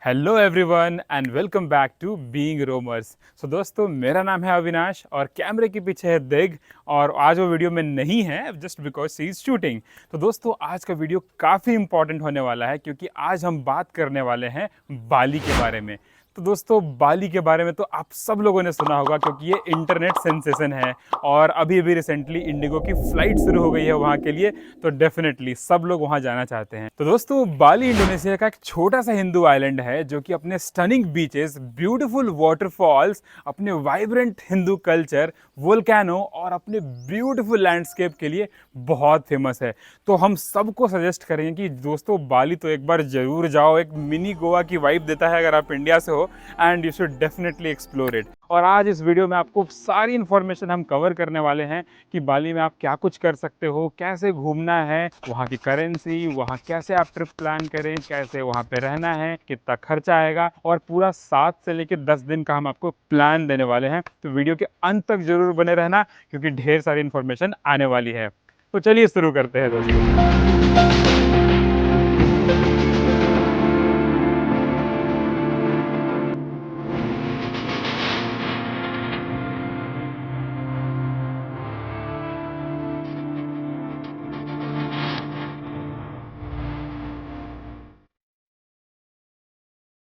Hello everyone and welcome back to Being Roamers. So दोस्तों, मेरा नाम है अविनाश और कैमरे के पीछे है दिग। और आज वो वीडियो में नहीं है just because she is shooting. तो दोस्तों, आज का वीडियो काफ़ी इंपॉर्टेंट होने वाला है क्योंकि आज हम बात करने वाले हैं बाली के बारे में। तो दोस्तों, बाली के बारे में तो आप सब लोगों ने सुना होगा क्योंकि ये इंटरनेट सेंसेशन है और अभी अभी रिसेंटली इंडिगो की फ्लाइट शुरू हो गई है वहाँ के लिए। तो डेफिनेटली सब लोग वहाँ जाना चाहते हैं। तो दोस्तों, बाली इंडोनेशिया का एक छोटा सा हिंदू आइलैंड है जो कि अपने स्टनिंग बीचेस, ब्यूटीफुल वाटरफॉल्स, अपने वाइब्रेंट हिंदू कल्चर, वोल्केनो और अपने ब्यूटीफुल लैंडस्केप के लिए बहुत फेमस है। तो हम सबको सजेस्ट करेंगे कि दोस्तों, बाली तो एक बार जरूर जाओ। एक मिनी गोवा की वाइब देता है अगर आप इंडिया से हो, and you should definitely explore it. और आज इस वीडियो में आपको सारी इन्फॉर्मेशन हम कवर करने वाले हैं कि बाली में आप क्या कुछ कर सकते हो, कैसे घूमना है, वहाँ की करेंसी, वहाँ कैसे आप ट्रिप प्लान करें, कैसे वहाँ पे रहना है, कितना खर्चा आएगा, और पूरा 7 से लेकर 10 दिन का हम आपको प्लान देने वाले हैं। तो वीडियो के अंत तक जरूर बने रहना क्योंकि ढेर सारी इन्फॉर्मेशन आने वाली है। तो चलिए शुरू करते हैं दोस्तों।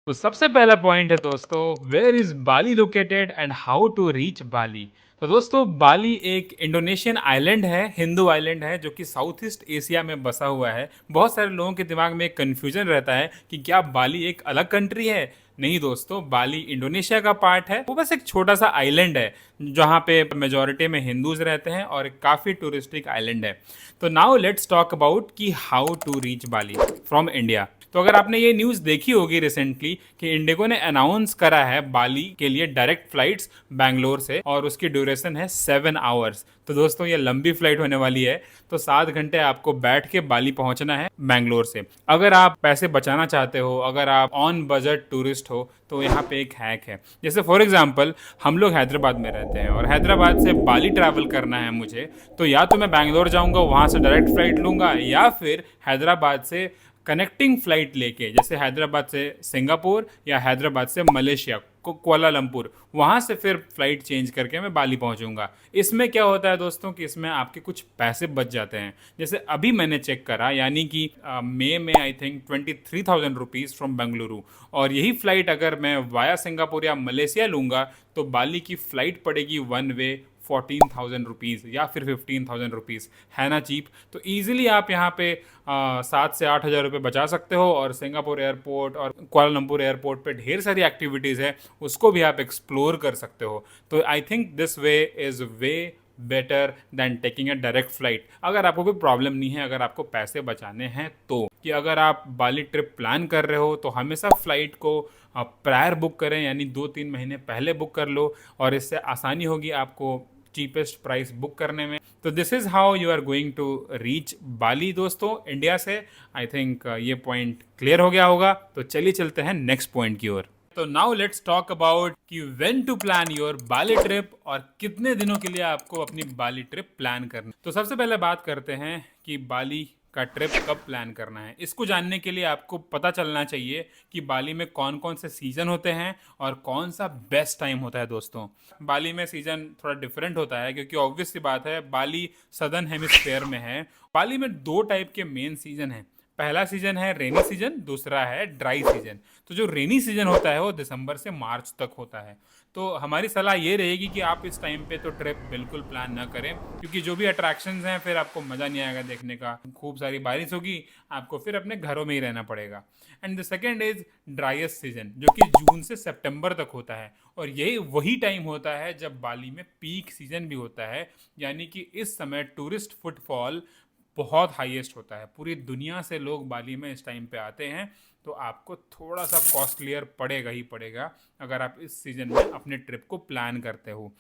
तो सबसे पहला पॉइंट है दोस्तों, where is Bali located and how to reach Bali. तो दोस्तों, बाली एक इंडोनेशियन आइलैंड है, हिंदू आइलैंड है जो कि साउथ ईस्ट एशिया में बसा हुआ है। बहुत सारे लोगों के दिमाग में एक कन्फ्यूजन रहता है कि क्या बाली एक अलग कंट्री है। नहीं दोस्तों, बाली इंडोनेशिया का पार्ट है। वो बस एक छोटा सा आइलैंड है जहाँ पे मेजोरिटी में हिंदूज रहते हैं और एक काफ़ी टूरिस्टिक आइलैंड है। तो नाउ लेट्स टॉक अबाउट कि how to reach Bali from India. तो अगर आपने ये न्यूज़ देखी होगी रिसेंटली कि इंडिगो ने अनाउंस करा है बाली के लिए डायरेक्ट फ्लाइट्स बैंगलोर से, और उसकी ड्यूरेशन है 7 आवर्स। तो दोस्तों, ये लंबी फ्लाइट होने वाली है। तो 7 घंटे आपको बैठ के बाली पहुंचना है बैंगलोर से। अगर आप पैसे बचाना चाहते हो, अगर आप ऑन बजट टूरिस्ट हो, तो यहाँ पे एक हैक है। जैसे फॉर एग्जांपल, हम लोग हैदराबाद में रहते हैं और हैदराबाद से बाली ट्रैवल करना है मुझे, तो या तो मैं बैंगलोर जाऊँगा, वहाँ से डायरेक्ट फ्लाइट लूँगा, या फिर हैदराबाद से कनेक्टिंग फ्लाइट लेके, जैसे हैदराबाद से सिंगापुर या हैदराबाद से मलेशिया को कुआलालंपुर, वहाँ से फिर फ्लाइट चेंज करके मैं बाली पहुँचूंगा। इसमें क्या होता है दोस्तों कि इसमें आपके कुछ पैसे बच जाते हैं। जैसे अभी मैंने चेक करा, यानी कि मई में I think 23,000 rupees from Bengaluru, और यही फ्लाइट अगर मैं वाया सिंगापुर या मलेशिया लूँगा तो बाली की फ़्लाइट पड़ेगी वन वे 14,000 रुपीज़ या फिर 15,000 रुपीज़। है ना चीप? तो ईजिली आप यहाँ पे 7 से 8 हज़ार रुपये बचा सकते हो, और सिंगापुर एयरपोर्ट और कुआलालंपुर एयरपोर्ट पे ढेर सारी एक्टिविटीज़ है, उसको भी आप एक्सप्लोर कर सकते हो। तो I think this way is way better than taking a direct flight. अगर आपको कोई प्रॉब्लम नहीं है, अगर आपको पैसे बचाने हैं तो, कि अगर आप बाली ट्रिप प्लान कर रहे हो तो हमेशा फ़्लाइट को प्रायर बुक करें, यानी 2-3 महीने पहले बुक कर लो, और इससे आसानी होगी आपको चीपेस्ट प्राइस बुक करने में। तो this is how you are going to reach Bali दोस्तों, इंडिया से। आई थिंक ये पॉइंट क्लियर हो गया होगा। तो चलिए चलते हैं नेक्स्ट पॉइंट की ओर। तो नाउ लेट्स टॉक अबाउट कि when to plan your Bali trip, और कितने दिनों के लिए आपको अपनी बाली ट्रिप प्लान करनी। तो सबसे पहले बात करते हैं कि बाली का ट्रिप कब प्लान करना है। इसको जानने के लिए आपको पता चलना चाहिए कि बाली में कौन कौन से सीज़न होते हैं और कौन सा बेस्ट टाइम होता है दोस्तों। बाली में सीज़न थोड़ा डिफरेंट होता है क्योंकि ऑब्वियस सी बात है, बाली सदर्न हेमिस्फेयर में है। बाली में 2 टाइप के मेन सीज़न हैं। पहला सीजन है रेनी सीजन, दूसरा है ड्राई सीजन। तो जो रेनी सीजन होता है वो दिसंबर से मार्च तक होता है। तो हमारी सलाह ये रहेगी कि आप इस टाइम पे तो ट्रिप बिल्कुल प्लान ना करें, क्योंकि जो भी अट्रैक्शंस हैं फिर आपको मज़ा नहीं आएगा देखने का। खूब सारी बारिश होगी, आपको फिर अपने घरों में ही रहना पड़ेगा। And the second is driest season, जो कि जून से सितंबर तक होता है, और यही वही टाइम होता है जब बाली में पीक सीजन भी होता है। यानी कि इस समय टूरिस्ट फुटफॉल बहुत हाईएस्ट होता है। पूरी दुनिया से लोग बाली में इस टाइम पे आते हैं। तो आपको थोड़ा सा कॉस्टलियर पड़ेगा ही पड़ेगा अगर आप इस सीज़न में अपने ट्रिप को प्लान करते हो।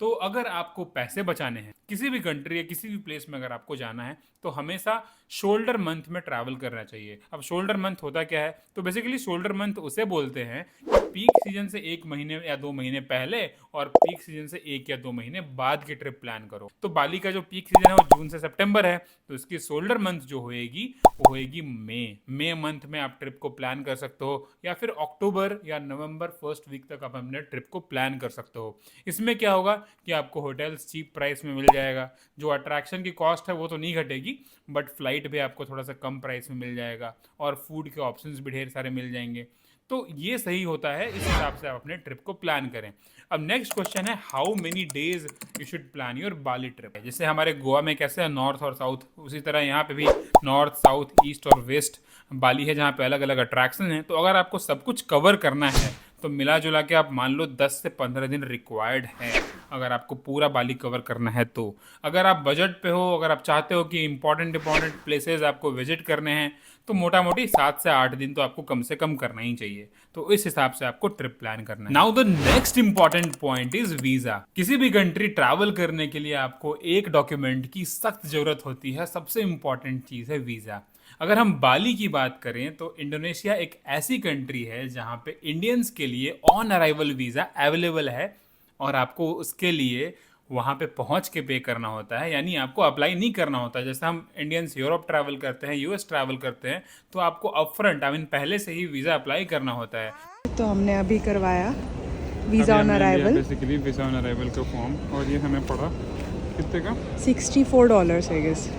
तो अगर आपको पैसे बचाने हैं, किसी भी कंट्री या किसी भी प्लेस में अगर आपको जाना है, तो हमेशा शोल्डर मंथ में ट्रैवल करना चाहिए। अब शोल्डर मंथ होता क्या है? तो बेसिकली शोल्डर मंथ उसे बोलते हैं कि पीक सीजन से 1 महीने या 2 महीने पहले और पीक सीजन से 1 या 2 महीने बाद की ट्रिप प्लान करो। तो बाली का जो पीक सीजन है वो जून से सितंबर है, तो इसकी शोल्डर मंथ जो होएगी वो होएगी मई मंथ में आप ट्रिप को प्लान कर सकते हो, या फिर अक्टूबर या नवंबर फर्स्ट वीक तक आप अपने ट्रिप को प्लान कर सकते हो। इसमें क्या होगा कि आपको होटल्स चीप प्राइस में मिल जाएगा, जो अट्रैक्शन की कॉस्ट है वो तो नहीं घटेगी, बट फ्लाइट भी आपको थोड़ा सा कम प्राइस में मिल जाएगा और फूड के ऑप्शंस भी ढेर सारे मिल जाएंगे। तो ये सही होता है, इस हिसाब से आप अपने ट्रिप को प्लान करें। अब नेक्स्ट क्वेश्चन है, how many days you should plan your Bali trip. जैसे हमारे गोवा में कैसे है नॉर्थ और साउथ, उसी तरह यहाँ पे भी नॉर्थ साउथ ईस्ट और वेस्ट बाली है, जहाँ पे अलग अलग अट्रैक्शन है। तो अगर आपको सब कुछ कवर करना है तो मिला जुला के आप मान लो 10 से 15 दिन रिक्वायर्ड है अगर आपको पूरा बाली कवर करना है। तो अगर आप बजट पे हो, अगर आप चाहते हो कि इंपॉर्टेंट प्लेसेस आपको विजिट करने हैं, तो मोटा मोटी 7 से 8 दिन तो आपको कम से कम करना ही चाहिए। तो इस हिसाब से आपको ट्रिप प्लान करना है। Now the next important point is visa. किसी भी कंट्री ट्रैवल करने के लिए आपको एक डॉक्यूमेंट की सख्त जरूरत होती है, सबसे इंपॉर्टेंट चीज है वीजा। अगर हम बाली की बात करें तो इंडोनेशिया एक ऐसी कंट्री है जहां पे इंडियंस के लिए ऑन अराइवल वीज़ा अवेलेबल है, और आपको उसके लिए वहां पे पहुंच के पे करना होता है, यानी आपको अप्लाई नहीं करना होता। जैसे हम इंडियंस यूरोप ट्रैवल करते हैं, यूएस ट्रैवल करते हैं, तो आपको अपफ्रंट आई मीन पहले से ही वीज़ा अप्लाई करना होता है। तो हमने अभी करवाया visa on arrival, basically visa on arrival का फॉर्म, और ये हमें पड़ा कितने का, $64 I guess,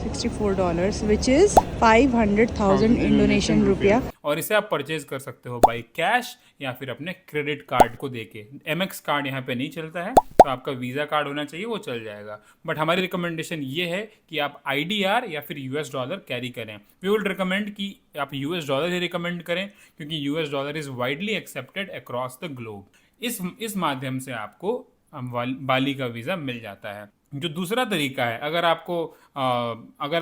$64 which is 500,000 Indonesian रुपया। और इसे आप परचेज कर सकते हो बाई कैश या फिर अपने क्रेडिट कार्ड को देके। एमएक्स कार्ड यहाँ पे नहीं चलता है, तो आपका वीज़ा कार्ड होना चाहिए, वो चल जाएगा। बट हमारी रिकमेंडेशन ये है कि आप आईडीआर या फिर यूएस डॉलर कैरी करें। वी विल रिकमेंड कि आप यूएस डॉलर ही रिकमेंड करें, क्योंकि US dollar is widely accepted across the globe. इस माध्यम से आपको बाली का वीज़ा मिल जाता है। जो दूसरा तरीका है, अगर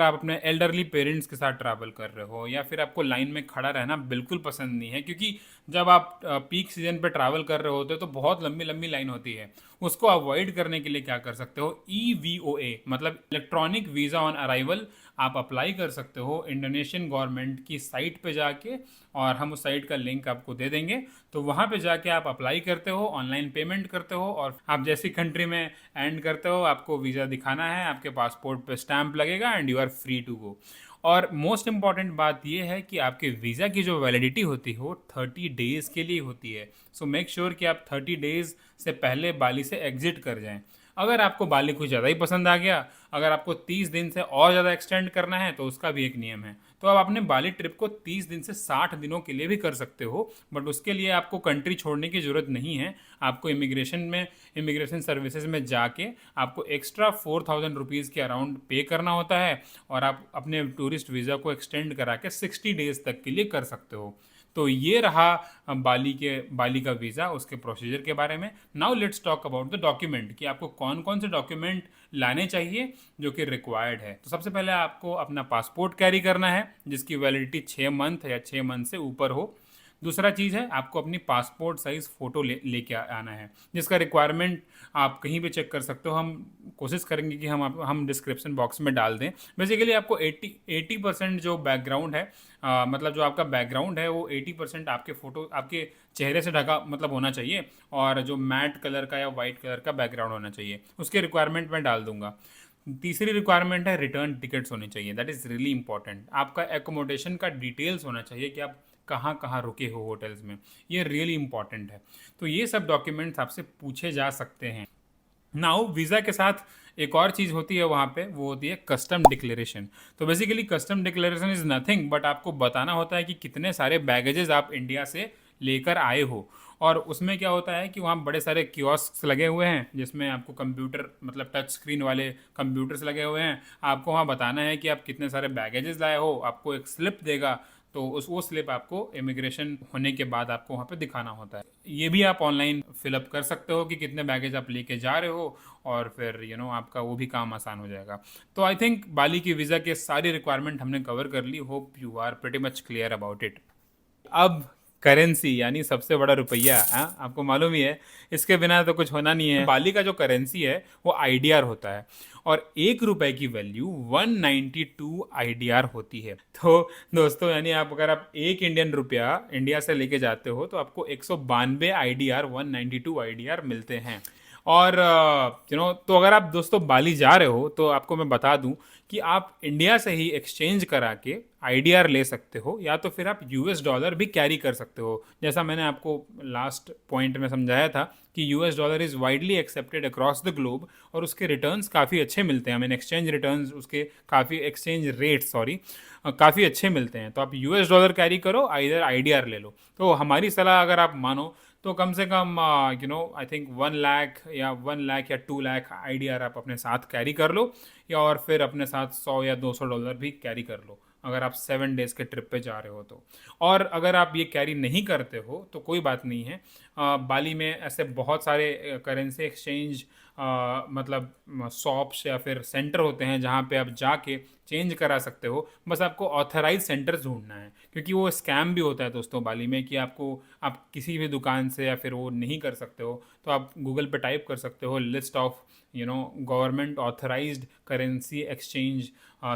आप अपने एल्डरली पेरेंट्स के साथ ट्रैवल कर रहे हो, या फिर आपको लाइन में खड़ा रहना बिल्कुल पसंद नहीं है, क्योंकि जब आप पीक सीजन पे ट्रैवल कर रहे होते हो तो बहुत लंबी लंबी लाइन होती है। उसको अवॉइड करने के लिए क्या कर सकते हो, EVOA मतलब इलेक्ट्रॉनिक वीज़ा ऑन अराइवल आप अप्लाई कर सकते हो इंडोनेशियन गवर्नमेंट की साइट पे जाके, और हम उस साइट का लिंक आपको दे देंगे। तो वहाँ पे जाके आप अप्लाई करते हो, ऑनलाइन पेमेंट करते हो, और आप जैसी कंट्री में एंड करते हो आपको वीज़ा दिखाना है, आपके पासपोर्ट पे स्टैंप लगेगा and you are free to go. और मोस्ट इंपॉर्टेंट बात यह है कि आपके वीज़ा की जो वैलिडिटी होती है वो 30 डेज़ के लिए होती है। सो मेक श्योर कि आप 30 डेज़ से पहले बाली से एग्जिट कर जाएं। अगर आपको बाली कुछ ज़्यादा ही पसंद आ गया, अगर आपको 30 दिन से और ज़्यादा एक्सटेंड करना है, तो उसका भी एक नियम है। तो आप अपने बाली ट्रिप को 30 दिन से 60 दिनों के लिए भी कर सकते हो, बट उसके लिए आपको कंट्री छोड़ने की ज़रूरत नहीं है। आपको इमिग्रेशन सर्विसेज में जाके आपको एक्स्ट्रा 4,000 रुपीज़ के अराउंड पे करना होता है, और आप अपने टूरिस्ट वीज़ा को एक्सटेंड करा के 60 डेज़ तक के लिए कर सकते हो। तो ये रहा बाली का वीज़ा, उसके प्रोसीजर के बारे में। Now let's talk about the document, कि आपको कौन कौन से डॉक्यूमेंट लाने चाहिए जो कि रिक्वायर्ड है। तो सबसे पहले आपको अपना पासपोर्ट कैरी करना है, जिसकी वैलिडिटी 6 मंथ या 6 मंथ से ऊपर हो। दूसरा चीज़ है, आपको अपनी पासपोर्ट साइज़ फ़ोटो लेके आना है, जिसका रिक्वायरमेंट आप कहीं भी चेक कर सकते हो। हम कोशिश करेंगे कि हम डिस्क्रिप्शन बॉक्स में डाल दें। बेसिकली आपको 80% जो बैकग्राउंड है, मतलब जो आपका बैकग्राउंड है वो 80% आपके फ़ोटो आपके चेहरे से ढका मतलब होना चाहिए, और जो मैट कलर का या वाइट कलर का बैकग्राउंड होना चाहिए। उसके रिक्वायरमेंट मैं डाल दूंगा। तीसरी रिक्वायरमेंट है, रिटर्न टिकट्स होने चाहिए। That is really important. आपका एकोमोडेशन का डिटेल्स होना चाहिए कि आप कहाँ कहाँ रुके हो होटल्स में, ये रियली इंपॉर्टेंट है। तो ये सब डॉक्यूमेंट्स आपसे पूछे जा सकते हैं। नाउ वीज़ा के साथ एक और चीज़ होती है वहाँ पे, वो होती है कस्टम डिक्लेरेशन। तो basically custom declaration is nothing but आपको बताना होता है कि कितने सारे बैगेजेस आप इंडिया से लेकर आए हो। और उसमें क्या होता है कि वहाँ बड़े सारे कियोस्क लगे हुए हैं, जिसमें आपको कंप्यूटर मतलब टच स्क्रीन वाले कंप्यूटर्स लगे हुए हैं। आपको वहाँ बताना है कि आप कितने सारे बैगेजेस लाए हो, आपको एक स्लिप देगा। तो वो स्लिप आपको इमिग्रेशन होने के बाद आपको वहाँ पे दिखाना होता है। ये भी आप ऑनलाइन फिलअप कर सकते हो कि कितने बैगेज आप लेके जा रहे हो, और फिर आपका वो भी काम आसान हो जाएगा। तो आई थिंक बाली की वीज़ा के सारी रिक्वायरमेंट हमने कवर कर ली। Hope you are pretty much clear about it. अब करेंसी यानी सबसे बड़ा रुपया, हाँ आपको मालूम ही है, इसके बिना तो कुछ होना नहीं है। बाली का जो करेंसी है वो आईडीआर होता है और 1 रुपए की वैल्यू 192 आईडीआर होती है। तो दोस्तों यानी आप अगर आप 1 इंडियन रुपया इंडिया से लेके जाते हो तो आपको 192 आईडीआर 192 आईडीआर मिलते हैं। और तो अगर आप दोस्तों बाली जा रहे हो तो आपको मैं बता दूं कि आप इंडिया से ही एक्सचेंज करा के आईडीआर ले सकते हो, या तो फिर आप यूएस डॉलर भी कैरी कर सकते हो। जैसा मैंने आपको लास्ट पॉइंट में समझाया था कि US dollar is widely accepted across the globe और उसके रिटर्न्स काफ़ी अच्छे मिलते हैं। एक्सचेंज रिटर्न्स उसके काफ़ी, एक्सचेंज रेट सॉरी, काफ़ी अच्छे मिलते हैं। तो आप यूएस डॉलर कैरी करो, इधर आईडीआर ले लो। तो हमारी सलाह अगर आप मानो तो कम से कम आई थिंक 1 लाख या 1 लाख या 2 लाख आईडीआर आप अपने साथ कैरी कर लो, या और फिर अपने साथ 100 या 200 डॉलर भी कैरी कर लो अगर आप 7 डेज के ट्रिप पे जा रहे हो तो। और अगर आप ये कैरी नहीं करते हो तो कोई बात नहीं है, बाली में ऐसे बहुत सारे करेंसी एक्सचेंज मतलब शॉप्स या फिर सेंटर होते हैं जहाँ पे आप जाके चेंज करा सकते हो। बस आपको ऑथराइज सेंटर ढूंढना है, क्योंकि वो स्कैम भी होता है दोस्तों बाली में कि आपको, आप किसी भी दुकान से या फिर वो नहीं कर सकते हो तो आप गूगल पे टाइप कर सकते हो list of government authorised currency exchange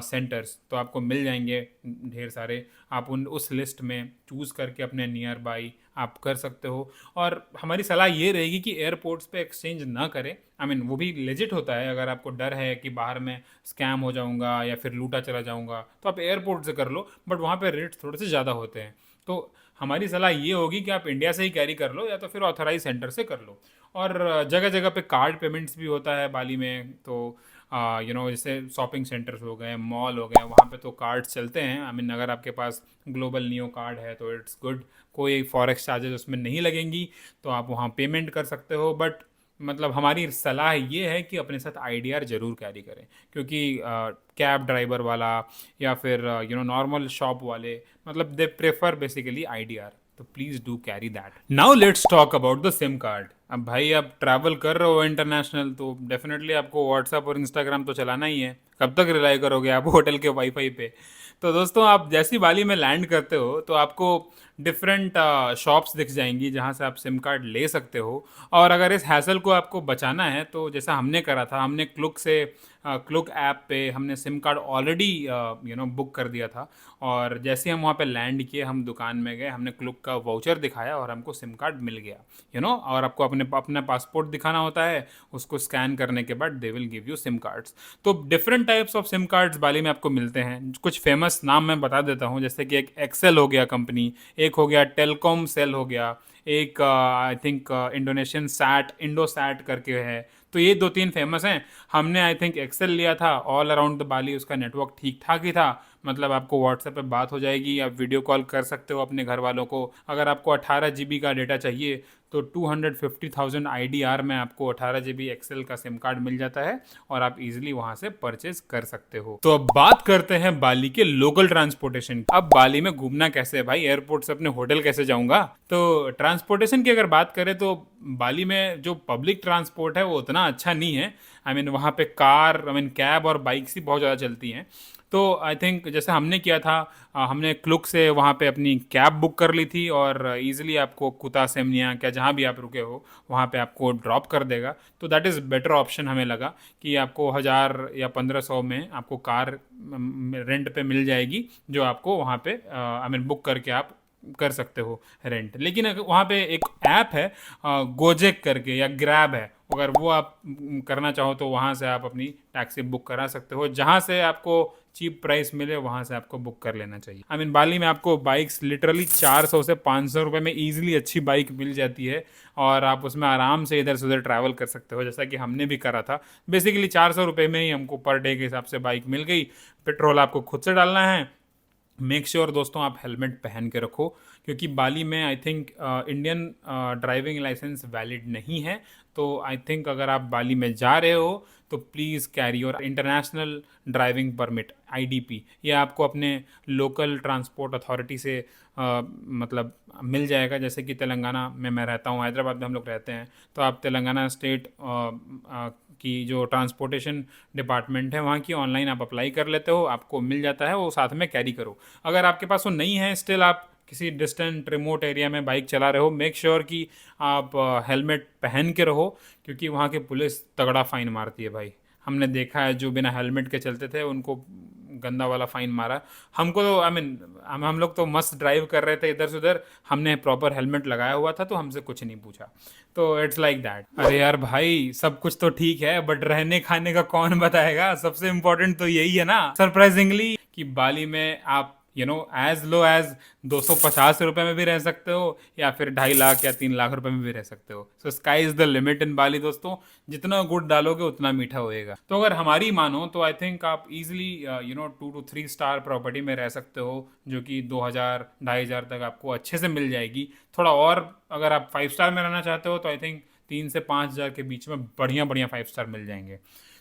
centres, तो आपको मिल जाएंगे ढेर सारे। आप उस लिस्ट में चूज़ करके अपने नियर बाई आप कर सकते हो। और हमारी सलाह ये रहेगी कि एयरपोर्ट्स पे एक्सचेंज ना करें। वो भी लेजिट होता है, अगर आपको डर है कि बाहर में स्कैम हो जाऊंगा या फिर लूटा चला जाऊंगा तो आप एयरपोर्ट से कर लो, बट वहाँ पे रेट्स थोड़े से ज़्यादा होते हैं। तो हमारी सलाह ये होगी कि आप इंडिया से ही कैरी कर लो या तो फिर ऑथराइज सेंटर से कर लो। और जगह जगह पे कार्ड पेमेंट्स भी होता है बाली में, तो जैसे शॉपिंग सेंटर्स हो गए, मॉल हो गए, वहाँ पे तो कार्ड्स चलते हैं। अगर आपके पास ग्लोबल नियो कार्ड है तो इट्स गुड, कोई फॉरेक्स चार्जेस उसमें नहीं लगेंगी, तो आप वहाँ पेमेंट कर सकते हो। बट हमारी सलाह ये है कि अपने साथ आईडीआर ज़रूर कैरी करें, क्योंकि कैब ड्राइवर वाला या फिर नॉर्मल शॉप वाले दे प्रेफर बेसिकली आईडीआर, तो please do carry that. Now let's talk about the SIM card. अब भाई आप ट्रैवल कर रहे हो इंटरनेशनल तो डेफिनेटली आपको व्हाट्सएप और इंस्टाग्राम तो चलाना ही है। कब तक रिलाई करोगे आप होटल के वाईफाई पे? तो दोस्तों आप जैसी बाली में लैंड करते हो तो आपको डिफरेंट शॉप्स दिख जाएंगी जहाँ से आप सिम कार्ड ले सकते हो। और अगर इस हैसल को आपको बचाना है तो जैसा हमने करा था, हमने क्लुक ऐप पे हमने सिम कार्ड ऑलरेडी बुक कर दिया था। और जैसे ही हम वहाँ पे लैंड किए, हम दुकान में गए, हमने क्लुक का वाउचर दिखाया और हमको सिम कार्ड मिल गया। और आपको अपना पासपोर्ट दिखाना होता है, उसको स्कैन करने के बाद they will give you sim cards. तो different types of sim cards Bali में आपको मिलते हैं। कुछ फेमस नाम मैं बता देता हूँ, जैसे कि एक एक्सेल हो गया कंपनी, एक हो गया टेलकॉम सेल हो गया, एक आई थिंक इंडोनेशियन सैट इंडोसैट करके है। तो ये 2-3 फेमस हैं। हमने आई थिंक एक्सेल लिया था, ऑल अराउंड द बाली उसका नेटवर्क ठीक ठाक ही था। आपको व्हाट्सएप पे बात हो जाएगी, आप वीडियो कॉल कर सकते हो अपने घर वालों को। अगर आपको 18 GB का डेटा चाहिए तो 250,000 आईडीआर में आपको 18 GB एक्सेल का सिम कार्ड मिल जाता है और आप इजीली वहां से परचेज कर सकते हो। तो अब बात करते हैं बाली के लोकल ट्रांसपोर्टेशन। अब बाली में घूमना कैसे है भाई, एयरपोर्ट से अपने होटल कैसे जाऊंगा? तो ट्रांसपोर्टेशन की अगर बात करें तो बाली में जो पब्लिक ट्रांसपोर्ट है वो उतना अच्छा नहीं है। वहाँ पे कार, कैब और बाइक्स ही बहुत ज़्यादा चलती हैं। तो आई थिंक जैसे हमने किया था, हमने क्लुक से वहाँ पे अपनी कैब बुक कर ली थी और इजीली आपको कुता सेमनिया क्या जहाँ भी आप रुके हो वहाँ पे आपको ड्रॉप कर देगा। तो दैट इज़ बेटर ऑप्शन हमें लगा कि आपको 1000 या 1500 में आपको कार रेंट पे मिल जाएगी, जो आपको वहाँ पे बुक करके आप कर सकते हो रेंट। लेकिन वहाँ पे एक ऐप है गोजेक करके या ग्रैब है, अगर वो आप करना चाहो तो वहाँ से आप अपनी टैक्सी बुक करा सकते हो। जहाँ से आपको चीप प्राइस मिले वहाँ से आपको बुक कर लेना चाहिए। बाली में आपको बाइक्स लिटरली 400 से 500 रुपये में ईजिली अच्छी बाइक मिल जाती है और आप उसमें आराम से इधर से उधर ट्रैवल कर सकते हो, जैसा कि हमने भी करा था। बेसिकली 400 रुपये में ही हमको पर डे के हिसाब से बाइक मिल गई। पेट्रोल आपको खुद से डालना है। मेक श्योर दोस्तों आप हेलमेट पहन के रखो, क्योंकि बाली में I think Indian driving licence valid नहीं है। तो आई थिंक अगर आप बाली में जा रहे हो तो please carry your international driving permit IDP. ये आपको अपने लोकल ट्रांसपोर्ट अथॉरिटी से मिल जाएगा। जैसे कि तेलंगाना में मैं रहता हूँ, हैदराबाद में हम लोग रहते हैं, तो आप तेलंगाना स्टेट की जो ट्रांसपोर्टेशन डिपार्टमेंट है वहाँ की ऑनलाइन आप अप्लाई कर लेते हो, आपको मिल जाता है, वो साथ में कैरी करो। अगर आपके पास वो नहीं है, स्टिल आप किसी डिस्टेंट रिमोट एरिया में बाइक चला रहे हो, मेक श्योर कि आप हेलमेट पहन के रहो, क्योंकि वहाँ की पुलिस तगड़ा फ़ाइन मारती है भाई। हमने देखा है जो बिना हेलमेट के चलते थे उनको गंदा वाला फ़ाइन मारा। हमको तो आई मीन हम लोग तो मस्त ड्राइव कर रहे थे इधर से उधर, हमने प्रॉपर हेलमेट लगाया हुआ था तो हमसे कुछ नहीं पूछा। तो इट्स लाइक दैट। अरे यार भाई, सब कुछ तो ठीक है बट रहने खाने का कौन बताएगा? सबसे इम्पोर्टेंट तो यही है ना सरप्राइजिंगली, कि बाली में आप एज लो एज 250 रुपए में भी रह सकते हो, या फिर 2.5 लाख या 3 लाख रुपए में भी रह सकते हो। So sky is the limit in Bali दोस्तों। जितना गुड़ डालोगे उतना मीठा होएगा। तो अगर हमारी मानो तो आई थिंक आप इजिली 2 to 3 स्टार प्रॉपर्टी में रह सकते हो, जो कि 2,000 2,500 तक आपको अच्छे से मिल जाएगी। थोड़ा और अगर आप 5 स्टार में रहना चाहते हो तो आई थिंक 3 से 5 हज़ार के बीच में बढ़िया बढ़िया 5 स्टार मिल जाएंगे।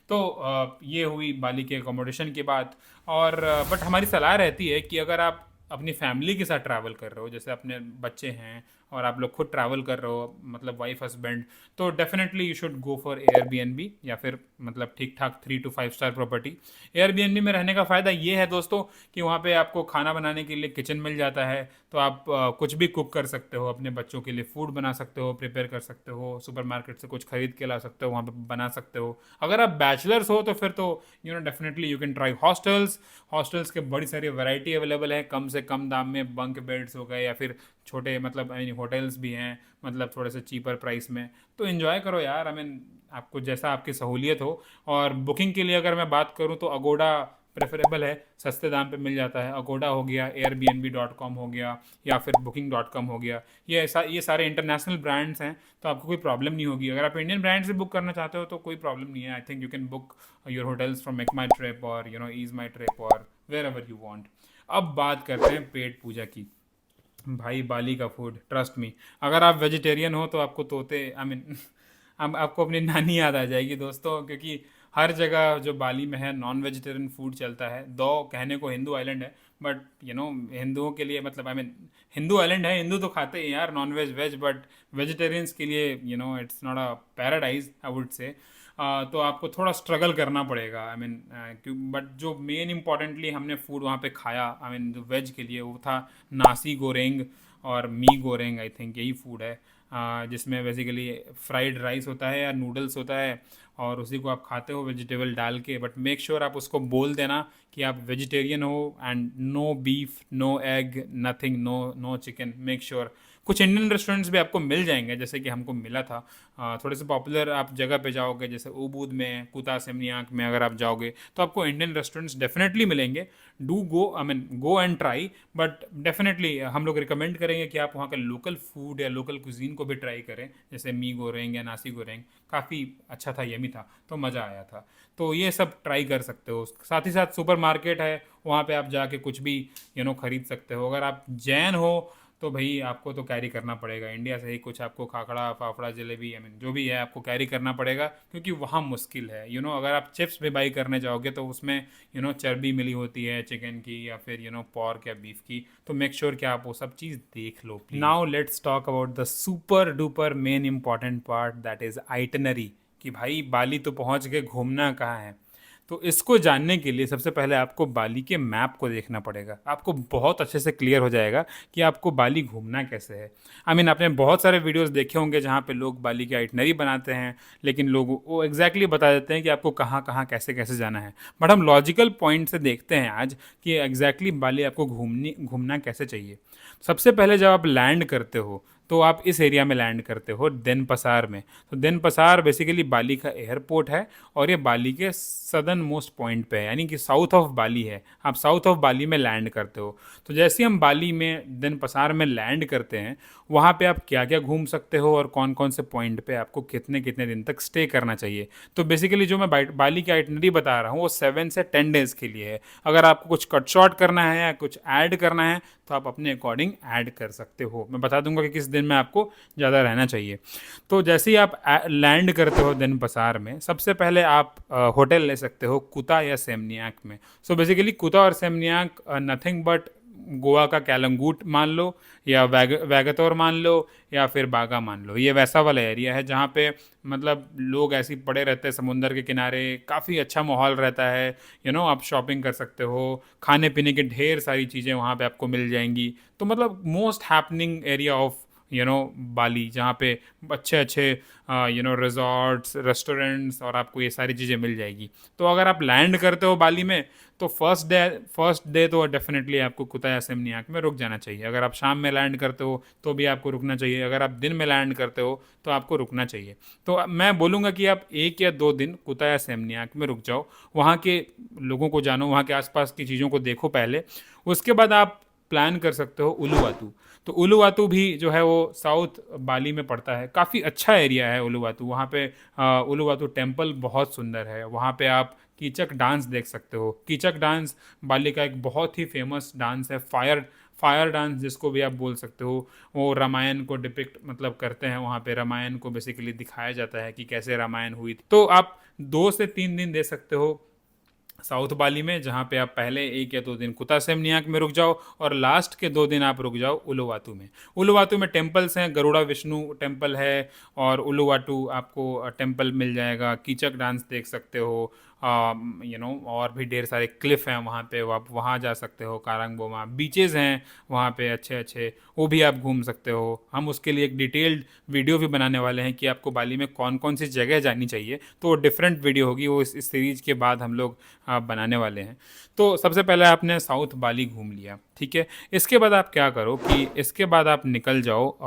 तो ये हुई बाली के अकोमोडेशन की बात। और बट हमारी सलाह रहती है कि अगर आप अपनी फैमिली के साथ ट्रैवल कर रहे हो, जैसे अपने बच्चे हैं और आप लोग खुद ट्रैवल कर रहे हो, मतलब वाइफ हस्बैंड, तो definitely you should go for Airbnb, या फिर मतलब ठीक ठाक 3 to 5 स्टार प्रॉपर्टी। एयरबीएनबी में रहने का फ़ायदा ये है दोस्तों कि वहाँ पे आपको खाना बनाने के लिए किचन मिल जाता है, तो आप कुछ भी कुक कर सकते हो, अपने बच्चों के लिए फूड बना सकते हो, प्रिपेयर कर सकते हो, सुपरमार्केट से कुछ खरीद के ला सकते हो, वहाँ पे बना सकते हो। अगर आप बैचलर्स हो तो फिर तो definitely you can try hostels. Hostels के बड़ी सारी वैरायटी अवेलेबल है, कम से कम दाम में बंक बेड्स हो गए, या फिर छोटे मतलब होटल्स भी हैं, मतलब थोड़े से चीपर प्राइस में। तो इन्जॉय करो यार, आई मीन आपको जैसा आपकी सहूलियत हो। और बुकिंग के लिए अगर मैं बात करूँ तो अगोडा प्रेफरेबल है, सस्ते दाम पे मिल जाता है। अगोडा हो गया, airbnb.com हो गया, या फिर booking.com हो गया। ये सारे इंटरनेशनल ब्रांड्स हैं, तो आपको कोई प्रॉब्लम नहीं होगी। अगर आप इंडियन ब्रांड से बुक करना चाहते हो तो कोई प्रॉब्लम नहीं है। I think you can book your hotels from make my trip और ईज माई ट्रिप और वेर एवर यू वॉन्ट। अब बात करते हैं पेट पूजा की। भाई बाली का फूड, ट्रस्ट मी, अगर आप वेजिटेरियन हो तो आपको तोते आई मीन अब आपको अपनी नानी याद आ जाएगी दोस्तों, क्योंकि हर जगह जो बाली में है नॉन वेजिटेरियन फूड चलता है। दो कहने को हिंदू आइलैंड है, बट हिंदुओं के लिए मतलब आई मीन हिंदू आइलैंड है, हिंदू तो खाते हैं यार non veg veg, but vegetarians के लिए it's not a paradise I would say. तो आपको थोड़ा स्ट्रगल करना पड़ेगा आई मीन क्यों। बट जो मेन इंपॉर्टेंटली हमने फूड वहाँ पे खाया, आई मीन जो वेज के लिए, वो था नासी गोरेंग और मी गोरेंग। आई थिंक यही फूड है जिसमें बेसिकली फ्राइड राइस होता है या नूडल्स होता है, और उसी को आप खाते हो वेजिटेबल डाल के। बट मेक श्योर आप उसको बोल देना कि आप वेजिटेरियन हो, and no beef, no egg, nothing, no chicken. Make sure कुछ इंडियन रेस्टोरेंट्स भी आपको मिल जाएंगे, जैसे कि हमको मिला था। थोड़े से पॉपुलर आप जगह पे जाओगे, जैसे उबूद में, कुता सेमनियाक में अगर आप जाओगे तो आपको इंडियन रेस्टोरेंट्स डेफिनेटली मिलेंगे। Do go, I mean go and try. But definitely हम लोग रिकमेंड करेंगे कि आप वहाँ का लोकल फूड या लोकल कुजीन को भी ट्राई करें, जैसे मी गोरेंग या नासी गोरेंग। काफ़ी अच्छा था, यमी था, तो मज़ा आया था। तो ये सब ट्राई कर सकते हो। साथ ही साथ सुपर मार्केट है, वहाँ पे आप जाके कुछ भी खरीद सकते हो। अगर आप जैन हो तो भाई आपको तो कैरी करना पड़ेगा इंडिया से ही कुछ, आपको खाखड़ा फाफड़ा जलेबी आई मीन जो भी है आपको कैरी करना पड़ेगा, क्योंकि वहाँ मुश्किल है। अगर आप चिप्स भी बाई करने जाओगे तो उसमें चर्बी मिली होती है चिकन की, या फिर पॉर्क या बीफ की। तो मेक श्योर कि आप वो सब चीज़ देख लो please. Now let's talk about the super duper main important part, that is itinerary. कि भाई बाली तो पहुँच के घूमना कहाँ है। तो इसको जानने के लिए सबसे पहले आपको बाली के मैप को देखना पड़ेगा। आपको बहुत अच्छे से क्लियर हो जाएगा कि आपको बाली घूमना कैसे है। आई मीन आपने बहुत सारे वीडियोस देखे होंगे जहाँ पे लोग बाली की आइटनरी बनाते हैं, लेकिन लोग वो एग्जैक्टली बता देते हैं कि आपको कहाँ कहाँ कैसे कैसे जाना है। बट हम लॉजिकल पॉइंट से देखते हैं आज कि एग्जैक्टली बाली आपको घूमना कैसे चाहिए। सबसे पहले जब आप लैंड करते हो तो आप इस एरिया में लैंड करते हो, देनपसार में। तो देनपसार बेसिकली बाली का एयरपोर्ट है, और ये बाली के सदर्न मोस्ट पॉइंट पे है, यानी कि साउथ ऑफ बाली है। आप साउथ ऑफ बाली में लैंड करते हो। तो जैसे हम बाली में देनपसार में लैंड करते हैं, वहाँ पे आप क्या क्या घूम सकते हो और कौन कौन से पॉइंट पे आपको कितने कितने दिन तक स्टे करना चाहिए। तो बेसिकली जो मैं बाली की आइटनरी बता रहा हूँ वो 7 से 10 डेज़ के लिए है। अगर आपको कुछ कट शॉर्ट करना है या कुछ ऐड करना है तो आप अपने अकॉर्डिंग ऐड कर सकते हो। मैं बता दूंगा कि किस दिन में आपको ज़्यादा रहना चाहिए। तो जैसे ही आप लैंड करते हो देनपसार में, सबसे पहले आप होटल ले सकते हो कुता या सेमनियाक में। सो बेसिकली कुता और सेमनियाक नथिंग बट गोवा का कैलंगूट मान लो, या वैगतौर मान लो, या फिर बागा मान लो। ये वैसा वाला एरिया है जहाँ पे मतलब लोग ऐसे ही पड़े रहते हैं समुंदर के किनारे, काफ़ी अच्छा माहौल रहता है। आप शॉपिंग कर सकते हो, खाने पीने की ढेर सारी चीज़ें वहाँ पे आपको मिल जाएंगी। तो मतलब मोस्ट हैपनिंग एरिया ऑफ बाली, जहाँ पे अच्छे अच्छे रिजॉर्ट्स, रेस्टोरेंट्स, और आपको ये सारी चीज़ें मिल जाएगी। तो अगर आप लैंड करते हो बाली में, तो फर्स्ट डे तो डेफिनेटली आपको कुताया सेमनियाक में रुक जाना चाहिए। अगर आप शाम में लैंड करते हो तो भी आपको रुकना चाहिए, अगर आप दिन में लैंड करते हो तो आपको रुकना चाहिए। तो मैं बोलूँगा कि आप 1 या 2 दिन कुताया सेमनियाक में रुक जाओ, वहाँ के लोगों को जानो, वहाँ के आसपास की चीज़ों को देखो पहले। उसके बाद आप प्लान कर सकते हो उलुवातू। तो उलुवातू भी जो है वो साउथ बाली में पड़ता है, काफ़ी अच्छा एरिया है उलुवातू। वहाँ पे उलुवातू टेम्पल बहुत सुंदर है। वहाँ पे आप कीचक डांस देख सकते हो। कीचक डांस बाली का एक बहुत ही फेमस डांस है, फायर फायर डांस जिसको भी आप बोल सकते हो। वो रामायण को डिपिक्ट मतलब करते हैं, वहाँ पे रामायण को बेसिकली दिखाया जाता है कि कैसे रामायण हुई थी। तो आप 2 से 3 दिन दे सकते हो साउथ बाली में, जहाँ पे आप पहले 1 या 2 दिन कुता सेमनियाक में रुक जाओ, और लास्ट के 2 दिन आप रुक जाओ उलुवातू में। उलुवातू में टेम्पल्स हैं, गरुड़ा विष्णु टेम्पल है, और उलुवाटू आपको टेम्पल मिल जाएगा। कीचक डांस देख सकते हो, और भी ढेर सारे क्लिफ हैं वहाँ पे, आप वहाँ जा सकते हो। कारांगबोमा बीचेस हैं वहाँ पे अच्छे अच्छे, वो भी आप घूम सकते हो। हम उसके लिए एक डिटेल्ड वीडियो भी बनाने वाले हैं कि आपको बाली में कौन कौन सी जगह जानी चाहिए। तो वो डिफरेंट वीडियो होगी, वो इस सीरीज के बाद हम लोग बनाने वाले हैं। तो सबसे पहले आपने साउथ बाली घूम लिया, ठीक है। इसके बाद आप क्या करो कि इसके बाद आप निकल जाओ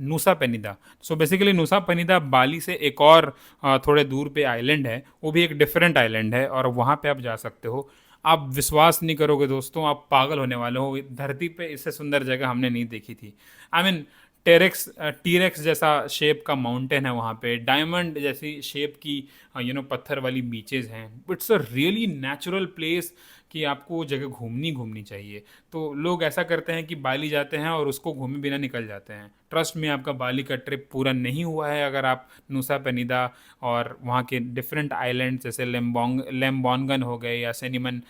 Nusa Penida. So basically Nusa Penida Bali से एक और थोड़े दूर पे आइलैंड है, वो भी एक डिफरेंट आइलैंड है, और वहाँ पे आप जा सकते हो। आप विश्वास नहीं करोगे दोस्तों, आप पागल होने वाले हो। धरती पे इससे सुंदर जगह हमने नहीं देखी थी। आई मीन टेरेक्स टीरेक्स जैसा शेप का माउंटेन है वहाँ पे, डायमंड जैसी शेप की पत्थर वाली बीचेस हैं। It's a really natural place कि आपको वो जगह घूमनी घूमनी चाहिए। तो लोग ऐसा करते हैं कि बाली जाते हैं और उसको घूमे बिना निकल जाते हैं। ट्रस्ट में आपका बाली का ट्रिप पूरा नहीं हुआ है अगर आप नुसा पेनिदा और वहाँ के डिफरेंट आइलैंड जैसे लेम्बोंगन हो गए, या सेनिमन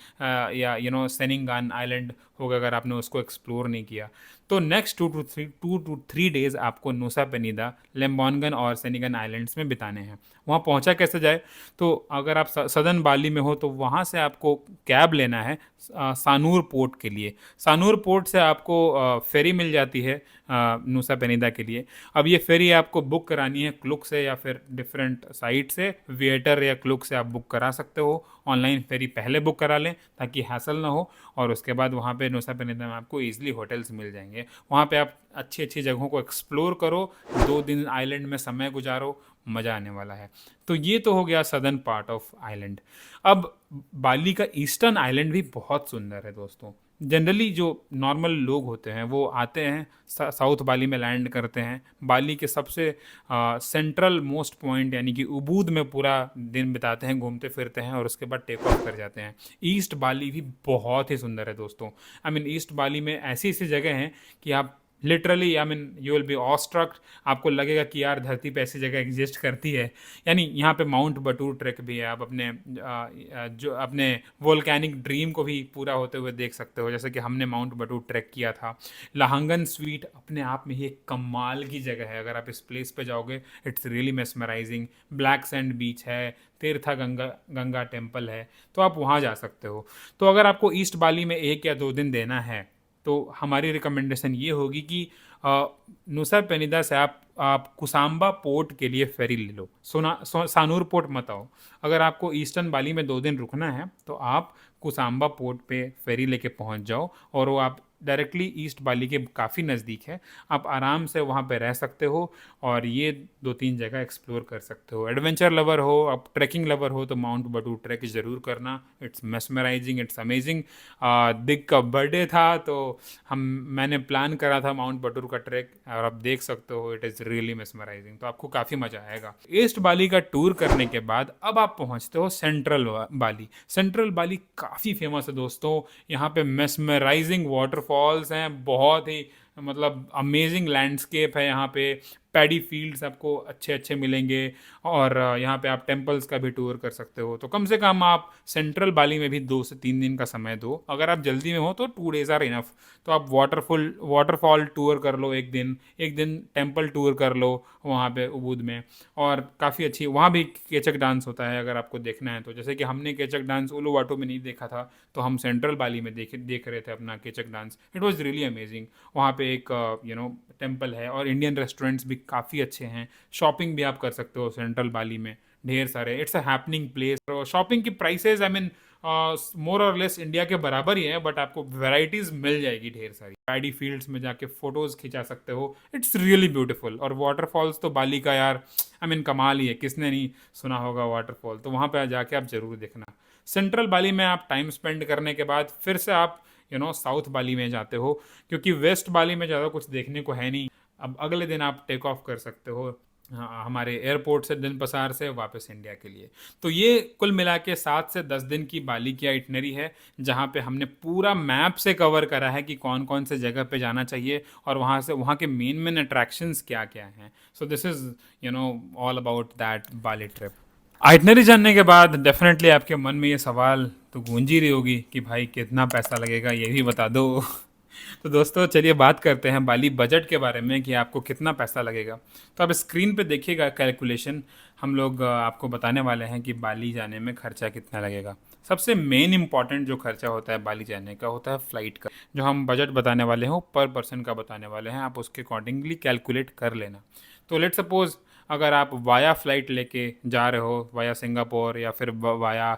या सेनिंगान आइलैंड हो गए, अगर आपने उसको एक्सप्लोर नहीं किया। तो नेक्स्ट 2 to 3 डेज आपको नूसा पेनिदा, लेम्बोंगन और सेनिगन आइलैंड्स में बिताने हैं। वहाँ पहुँचा कैसे जाए? तो अगर आप सदर्न बाली में हो तो वहाँ से आपको कैब लेना है सानूर पोर्ट के लिए। सानूर पोर्ट से आपको फेरी मिल जाती है नूसा पेनिदा के लिए। अब ये फेरी आपको बुक करानी है क्लुक से या फिर डिफरेंट साइट से, विएटर या क्लुक से आप बुक करा सकते हो। ऑनलाइन फेरी पहले बुक करा लें ताकि हैसल ना हो, और उसके बाद वहाँ पे नूसा पेनिदा में आपको ईजिली होटल्स मिल जाएंगे। वहाँ पे आप अच्छी अच्छी जगहों को एक्सप्लोर करो, 2 दिन आइलैंड में समय गुजारो, मज़ा आने वाला है। तो ये तो हो गया सदर्न पार्ट ऑफ आइलैंड। अब बाली का ईस्टर्न आइलैंड भी बहुत सुंदर है दोस्तों। जनरली जो नॉर्मल लोग होते हैं वो आते हैं साउथ बाली में लैंड करते हैं, बाली के सबसे सेंट्रल मोस्ट पॉइंट यानी कि उबूद में पूरा दिन बिताते हैं, घूमते फिरते हैं, और उसके बाद टेक ऑफ कर जाते हैं। ईस्ट बाली भी बहुत ही सुंदर है दोस्तों। आई मीन ईस्ट बाली में ऐसी ऐसी जगह हैं कि आप literally I mean you will be awestruck. आपको लगेगा कि यार धरती पे ऐसी जगह एग्जिस्ट करती है। यानी यहाँ पे माउंट बटूर ट्रैक भी है, आप जो अपने वोल्केनिक ड्रीम को भी पूरा होते हुए देख सकते हो, जैसे कि हमने माउंट बटूर ट्रैक किया था। लाहंगन स्वीट अपने आप में ही एक कमाल की जगह है, अगर आप इस प्लेस पे जाओगे it's really mesmerising. Black sand beach है, तीर्था गंगा टेम्पल है, तो आप वहाँ जा सकते हो। तो अगर आपको ईस्ट बाली में 1 या 2 दिन देना है तो हमारी रिकमेंडेशन ये होगी कि नुसा पेनिदा से आप कुसाम्बा पोर्ट के लिए फेरी ले लो। सानूर पोर्ट मत आओ। अगर आपको ईस्टर्न बाली में 2 दिन रुकना है तो आप कुसाम्बा पोर्ट पे फेरी लेके पहुंच जाओ, और वो आप डायरेक्टली ईस्ट बाली के काफ़ी नज़दीक है। आप आराम से वहाँ पे रह सकते हो और ये 2-3 जगह एक्सप्लोर कर सकते हो। एडवेंचर लवर हो, आप ट्रैकिंग लवर हो तो माउंट बटूर ट्रैक ज़रूर करना। It's mesmerising, it's amazing. दिग का बर्थडे था तो मैंने प्लान करा था माउंट बटूर का ट्रैक, और आप देख सकते हो इट इज़ रियली मेस्मराइजिंग। तो आपको काफ़ी मज़ा आएगा। ईस्ट बाली का टूर करने के बाद अब आप पहुँचते हो सेंट्रल बाली। सेंट्रल बाली काफ़ी फेमस है दोस्तों। यहाँ पे मेस्मराइजिंग वाटरफॉल्स हैं, बहुत ही मतलब अमेजिंग लैंडस्केप है यहाँ पे। पैडी फील्ड्स आपको अच्छे अच्छे मिलेंगे, और यहाँ पे आप टेम्पल्स का भी टूर कर सकते हो। तो कम से कम आप सेंट्रल बाली में भी 2 से 3 दिन का समय दो। अगर आप जल्दी में हो तो 2 days आर इनफ। तो आप वाटरफॉल टूर कर लो एक दिन टेम्पल टूर कर लो वहाँ पे उबूद में। और काफ़ी अच्छी वहाँ भी केचक डांस होता है अगर आपको देखना है तो। जैसे कि हमने केचक डांस उलुवाटो में नहीं देखा था, तो हम सेंट्रल बाली में देख रहे थे अपना केचक dance. It was really amazing. वहाँ पे एक टेम्पल है, और इंडियन रेस्टोरेंट्स भी काफ़ी अच्छे हैं। शॉपिंग भी आप कर सकते हो सेंट्रल बाली में ढेर सारे। It's a happening place. तो शॉपिंग की प्राइसेस आई मीन मोर और लेस इंडिया के बराबर ही है, बट आपको वैरायटीज मिल जाएगी ढेर सारी। पैडी फील्ड्स में जाके फोटोज खिंचा सकते हो। It's really beautiful. और वाटरफॉल्स तो बाली का यार आई मीन कमाल ही है, किसने नहीं सुना होगा वाटरफॉल। तो वहाँ पे जाके आप जरूर देखना। सेंट्रल बाली में आप टाइम स्पेंड करने के बाद फिर से आप साउथ बाली में जाते हो, क्योंकि वेस्ट बाली में ज़्यादा कुछ देखने को है नहीं। अब अगले दिन आप टेक ऑफ कर सकते हो, हाँ, हमारे एयरपोर्ट से denpasar से वापस इंडिया के लिए। तो ये कुल मिला के 7 से 10 दिन की बाली की आइटनरी है, जहाँ पे हमने पूरा मैप से कवर करा है कि कौन कौन से जगह पे जाना चाहिए, और वहाँ के मेन मेन अट्रैक्शंस क्या क्या हैं। So this is all about that Bali trip. Itinerary जानने के बाद डेफिनेटली आपके मन में ये सवाल तो गूंज ही रही होगी कि भाई कितना पैसा लगेगा, ये भी बता दो। तो दोस्तों चलिए बात करते हैं बाली बजट के बारे में कि आपको कितना पैसा लगेगा। तो आप स्क्रीन पे देखिएगा कैलकुलेशन। हम लोग आपको बताने वाले हैं कि बाली जाने में खर्चा कितना लगेगा। सबसे मेन इंपॉर्टेंट जो खर्चा होता है बाली जाने का होता है फ़्लाइट का। जो हम बजट बताने वाले हैं वो पर पर्सन का बताने वाले हैं, आप उसके अकॉर्डिंगली कैलकुलेट कर लेना। तो लेट सपोज अगर आप वाया फ़्लाइट लेके जा रहे हो, वाया सिंगापुर या फिर वाया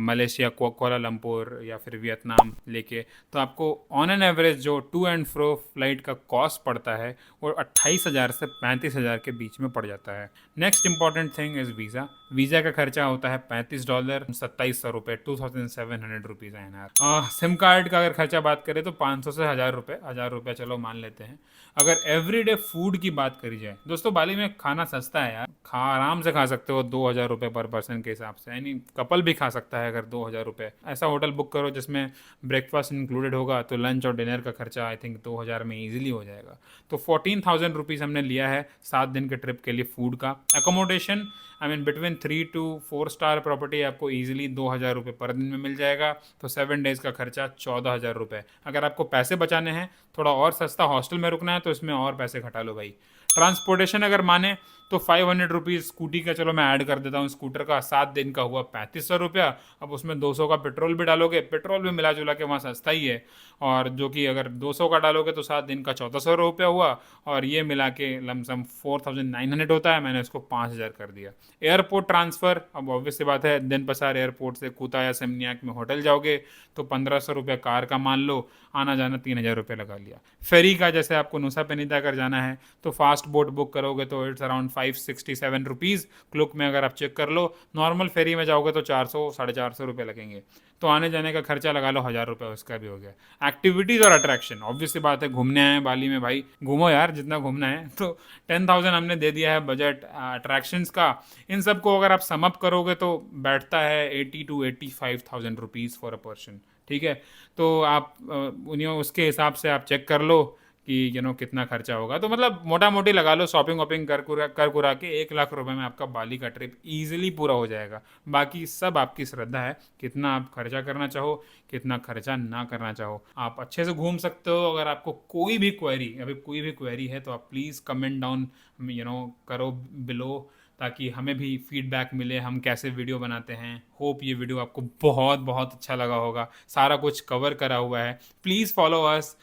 मलेशिया कोलालमपुर या फिर वियतनाम लेके, तो आपको ऑन एन एवरेज जो टू एंड फ्रो फ्लाइट का कॉस्ट पड़ता है वो 28,000 से 35,000 के बीच में पड़ जाता है। Next important thing is visa. Visa का खर्चा होता है $35, 2700 रुपये, 2700 रुपीज़ INR। सिम कार्ड का अगर खर्चा बात करें तो 500 से 1000 रुपये चलो मान लेते हैं। अगर एवरीडे फूड की बात करी जाए दोस्तों, बाली में खाना सस्ता है यार। आराम से खा सकते हो 2,000 रुपये पर पर्सन के हिसाब से, यानी कपल भी खा सकता है अगर 2,000 रुपये। ऐसा होटल बुक करो जिसमें ब्रेकफास्ट इंक्लूडेड होगा, तो लंच और डिनर का खर्चा आई थिंक 2,000 में ईजिली हो जाएगा। तो 14,000 रुपीज़ हमने लिया है 7 दिन के ट्रिप के लिए फूड का। Accommodation I mean between 3 to 4 star property आपको ईजिली 2,000 रुपये पर दिन में मिल जाएगा। तो 7 डेज़ का खर्चा 14,000 रुपये। अगर आपको पैसे बचाने हैं, थोड़ा और सस्ता हॉस्टल में रुकना है, तो इसमें और पैसे घटा लो भाई। ट्रांसपोर्टेशन अगर माने तो 500 रुपीज़ स्कूटी का, चलो मैं ऐड कर देता हूँ स्कूटर का, 7 दिन का हुआ 3500 रुपया। अब उसमें 200 का पेट्रोल भी डालोगे, पेट्रोल भी मिला जुला के वहाँ सस्ता ही है। और जो कि अगर 200 का डालोगे तो 7 दिन का 1400 रुपया हुआ, और ये मिला के लमसम 4,900 होता है। मैंने इसको 5,000 कर दिया। एयरपोर्ट ट्रांसफ़र, अब ऑब्वियस सी बात है, denpasar एयरपोर्ट से कूता या सेमनियाक में होटल जाओगे तो 1,500 रुपया कार का मान लो, आना जाना 3,000 रुपये लगा लिया। फेरी का जैसे आपको नुसा पेनिदा अगर जाना है तो फास्ट बोट बुक करोगे तो इट्स अराउंड 567 रुपीज़। क्लुक में अगर आप चेक कर लो, नॉर्मल फेरी में जाओगे तो 400 450 रुपये लगेंगे। तो आने जाने का खर्चा लगा लो 1,000 रुपये, उसका भी हो गया। एक्टिविटीज़ और अट्रैक्शन, ऑब्वियस सी बात है, घूमने आए हैं बाली में भाई, घूमो यार जितना घूमना है। तो 10,000 हमने दे दिया है बजट अट्रैक्शंस का। इन सब को अगर आप सम अप करोगे तो बैठता है 80 to 85,000 rupees for a person. ठीक है, तो आप उन्हें उसके हिसाब से आप चेक कर लो कि कितना खर्चा होगा। तो मतलब मोटा मोटी लगा लो, शॉपिंग वॉपिंग कर कुरा के 1,00,000 में आपका बाली का ट्रिप ईजिली पूरा हो जाएगा। बाकी सब आपकी श्रद्धा है, कितना आप खर्चा करना चाहो, कितना खर्चा ना करना चाहो। आप अच्छे से घूम सकते हो। अगर आपको कोई भी क्वेरी है तो आप प्लीज़ कमेंट डाउन करो बिलो, ताकि हमें भी फीडबैक मिले हम कैसे वीडियो बनाते हैं। होप ये वीडियो आपको बहुत बहुत अच्छा लगा होगा, सारा कुछ कवर करा हुआ है। Please follow us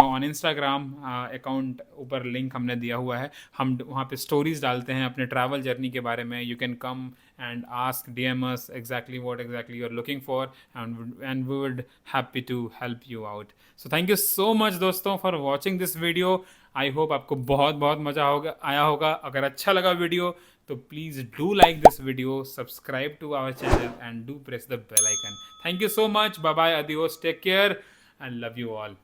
on Instagram account, ऊपर लिंक हमने दिया हुआ है। हम वहाँ पे स्टोरीज डालते हैं अपने ट्रैवल जर्नी के बारे में। You can come and ask DM us exactly what exactly you're looking for, and we would happy to help you out. So thank you so much दोस्तों for watching this video. I hope आपको बहुत बहुत मज़ा आया होगा। अगर अच्छा लगा वीडियो तो please do like this video, subscribe to our channel and do press the bell icon. Thank you so much, bye bye, adios, take care and love you all.